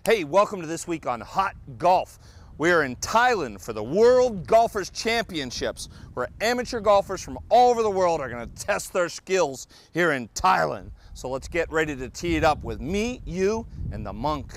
Hey, welcome to This Week on Hot Golf. We are in Thailand for the World Golfers Championships, where amateur golfers from all over the world are going to test their skills here in Thailand. So let's get ready to tee it up with me, you, and the monk.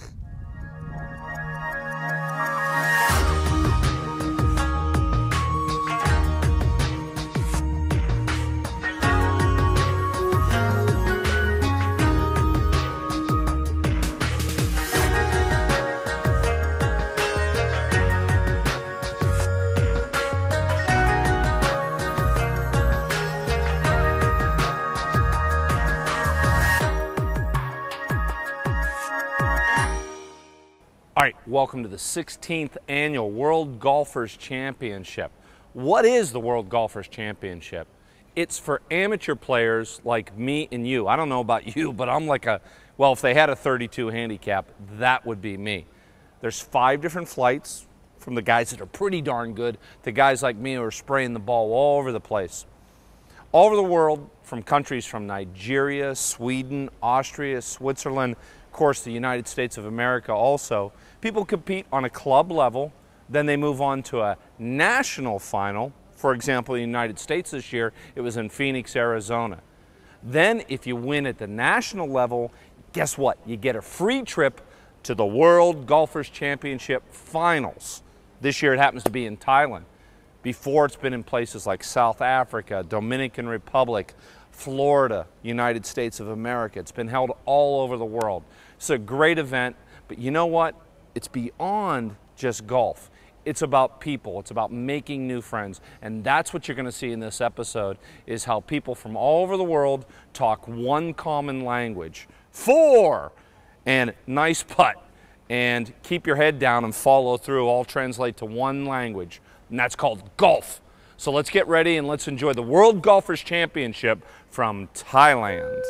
All right, welcome to the 16th Annual World Golfers Championship. What is the World Golfers Championship? It's for amateur players like me and you. I don't know about you, but I'm like well, if they had a 32 handicap, that would be me. There's 5 different flights, from the guys that are pretty darn good to guys like me who are spraying the ball all over the place. All over the world, from countries from Nigeria, Sweden, Austria, Switzerland, of course the United States of America also. People compete on a club level, then they move on to a national final. For example, in the United States this year, it was in Phoenix, Arizona. Then if you win at the national level, guess what? You get a free trip to the World Golfers Championship Finals. This year it happens to be in Thailand. Before, it's been in places like South Africa, Dominican Republic, Florida, United States of America. It's been held all over the world. It's a great event, but you know what? It's beyond just golf. It's about people. It's about making new friends. And that's what you're going to see in this episode, is how people from all over the world talk one common language. 4! And nice putt. And keep your head down and follow through all translate to one language. And that's called golf. So let's get ready and let's enjoy the World Golfers Championship from Thailand.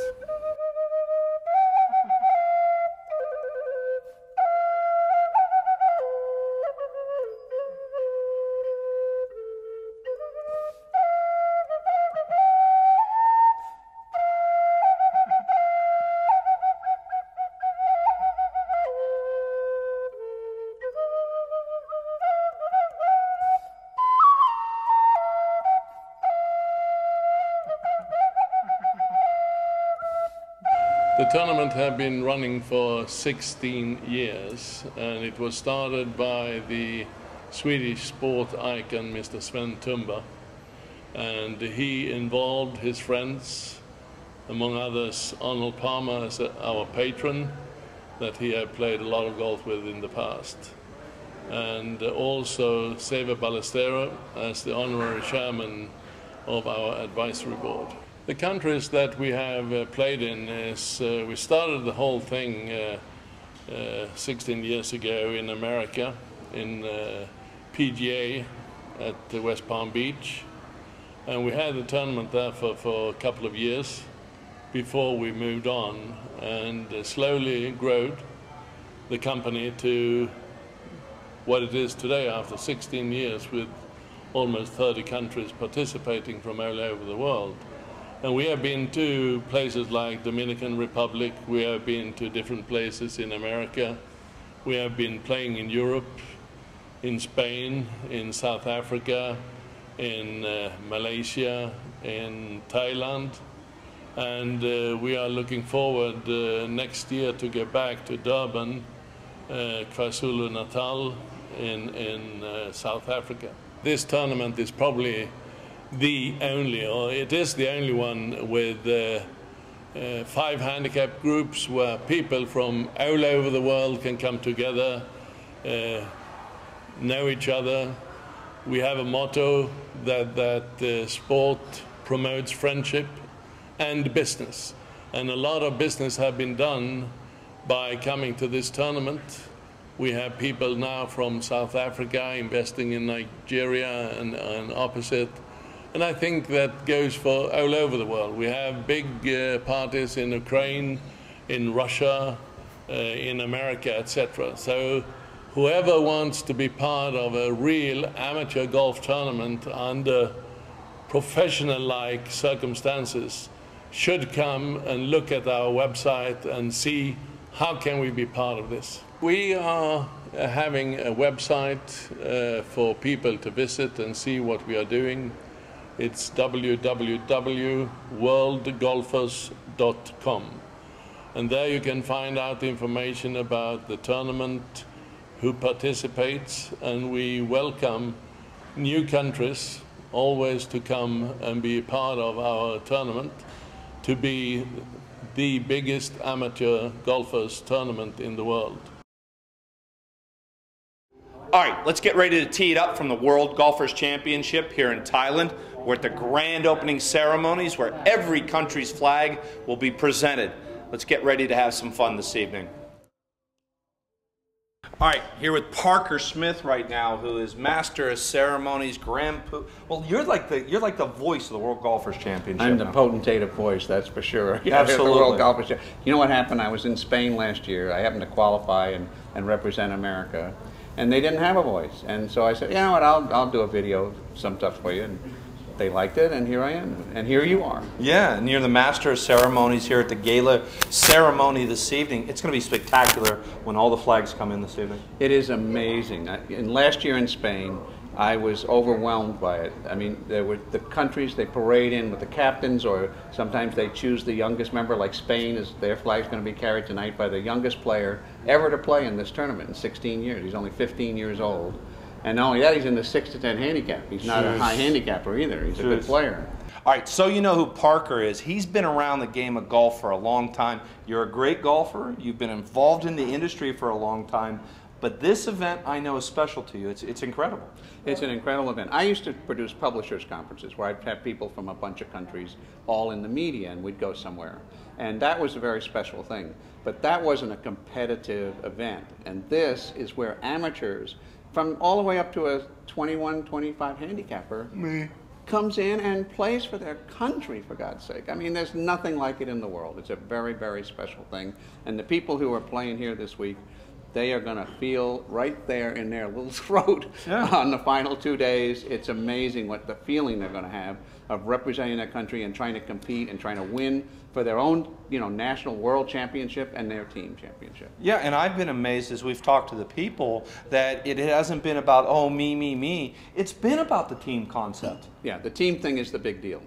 The tournament had been running for 16 years, and it was started by the Swedish sport icon, Mr. Sven Tumba, and he involved his friends, among others Arnold Palmer as our patron, that he had played a lot of golf with in the past, and also Seve Ballestero as the honorary chairman of our advisory board. The countries that we have played in is, we started the whole thing 16 years ago in America, in PGA at West Palm Beach. And we had the tournament there for a couple of years before we moved on and slowly growed the company to what it is today after 16 years, with almost 30 countries participating from all over the world. And we have been to places like Dominican Republic, we have been to different places in America, we have been playing in Europe, in Spain, in South Africa, in Malaysia, in Thailand, and we are looking forward next year to get back to Durban, KwaZulu-Natal in South Africa. This tournament is probably it is the only one with 5 handicap groups where people from all over the world can come together, know each other. We have a motto that sport promotes friendship and business. And a lot of business have been done by coming to this tournament. We have people now from South Africa investing in Nigeria and opposite. And I think that goes for all over the world. We have big parties in Ukraine, in Russia, in America, etc. So whoever wants to be part of a real amateur golf tournament under professional-like circumstances should come and look at our website and see how can we be part of this. We are having a website for people to visit and see what we are doing. It's www.worldgolfers.com. And there you can find out information about the tournament, who participates, and we welcome new countries always to come and be part of our tournament, to be the biggest amateur golfers tournament in the world. All right, let's get ready to tee it up from the World Golfers Championship here in Thailand. We're at the grand opening ceremonies where every country's flag will be presented. Let's get ready to have some fun this evening. All right, here with Parker Smith right now, who is Master of Ceremonies, Well, you're like the voice of the World Golfers Championship. I'm the potentate of voice, that's for sure. Yeah, absolutely. The World Golfers. You know what happened? I was in Spain last year. I happened to qualify and represent America, and they didn't have a voice. And so I said, you know what? I'll do a video, some stuff for you. And they liked it, and here I am, and here you are. Yeah, and you're the Master of Ceremonies here at the gala ceremony this evening. It's going to be spectacular when all the flags come in this evening. It is amazing. And last year in Spain, I was overwhelmed by it. I mean, there were the countries they parade in with the captains, or sometimes they choose the youngest member, like Spain, their flag's going to be carried tonight by the youngest player ever to play in this tournament in 16 years. He's only 15 years old. And not only that, he's in the 6 to 10 handicap. He's not a high handicapper either. He's a good player. All right, so you know who Parker is. He's been around the game of golf for a long time. You're a great golfer. You've been involved in the industry for a long time. But this event, I know, is special to you. It's incredible. It's an incredible event. I used to produce publishers' conferences where I'd have people from a bunch of countries all in the media, and we'd go somewhere. And that was a very special thing. But that wasn't a competitive event. And this is where amateurs, from all the way up to a 21, 25 handicapper, comes in and plays for their country, for God's sake. I mean, there's nothing like it in the world. It's a very, very special thing. And the people who are playing here this week, they are going to feel right there in their little throat on the final 2 days. It's amazing what the feeling they're going to have of representing their country and trying to compete and trying to win for their own, national world championship and their team championship. Yeah, and I've been amazed as we've talked to the people that it hasn't been about, oh, me. It's been about the team concept. Yeah, the team thing is the big deal.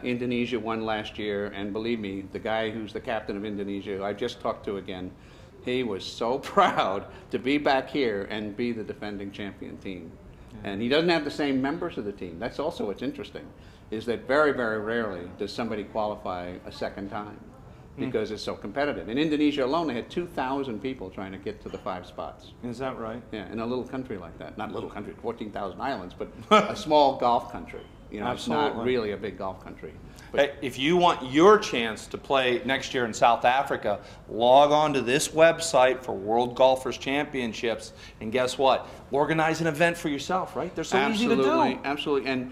Indonesia won last year, and believe me, the guy who's the captain of Indonesia, who I just talked to again, he was so proud to be back here and be the defending champion team. Yeah. And he doesn't have the same members of the team. That's also what's interesting, is that very, very rarely does somebody qualify a second time because it's so competitive. In Indonesia alone, they had 2,000 people trying to get to the 5 spots. Is that right? Yeah, in a little country like that. Not a little country, 14,000 islands, but a small golf country. It's not really a big golf country. But hey, if you want your chance to play next year in South Africa, log on to this website for World Golfers Championships, and guess what? Organize an event for yourself, right? They're so easy to do. Absolutely. And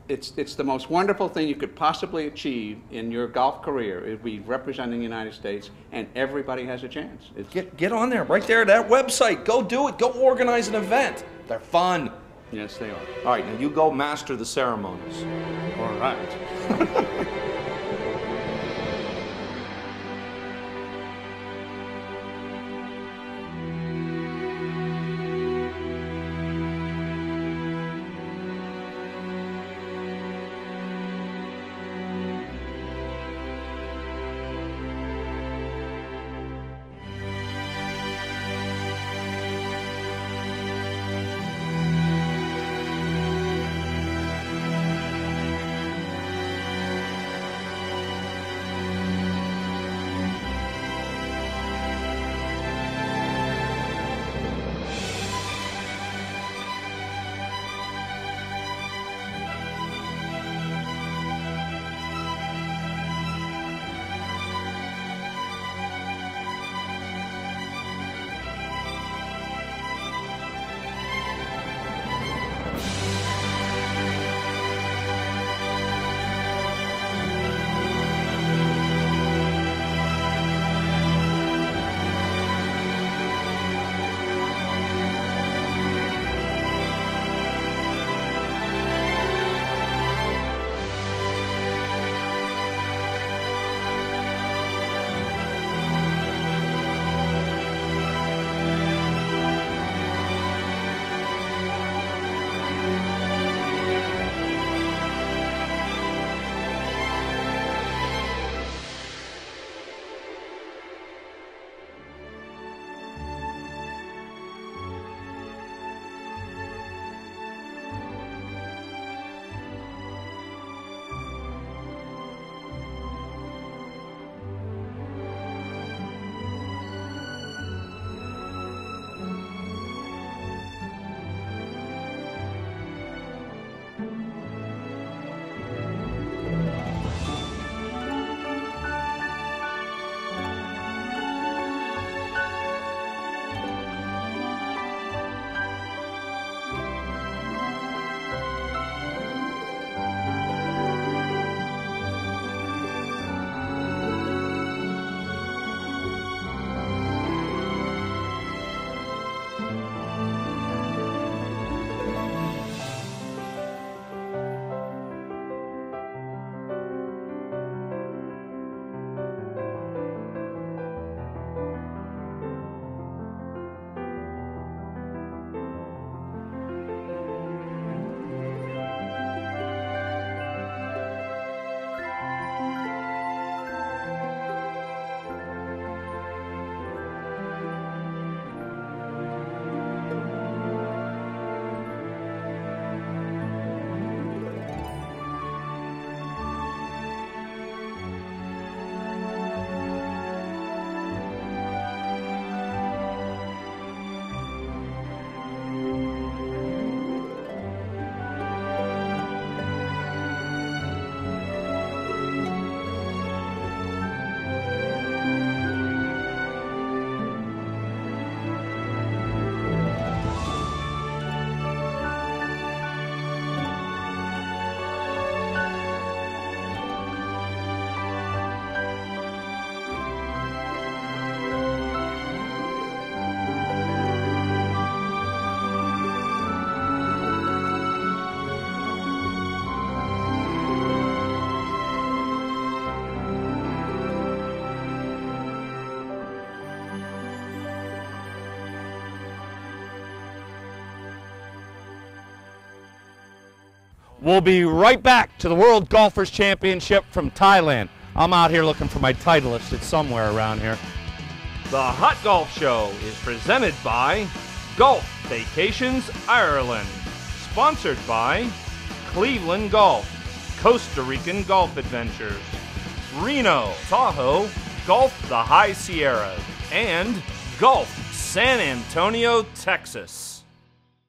it's the most wonderful thing you could possibly achieve in your golf career. It'd be representing the United States, and everybody has a chance. Get on there, right there at that website. Go do it. Go organize an event. They're fun. Yes, they are. All right, now you go master the ceremonies. All right. We'll be right back to the World Golfers Championship from Thailand. I'm out here looking for my Titleist. It's somewhere around here. The Hot Golf Show is presented by Golf Vacations Ireland. Sponsored by Cleveland Golf, Costa Rican Golf Adventures, Reno, Tahoe, Golf the High Sierras, and Golf San Antonio, Texas.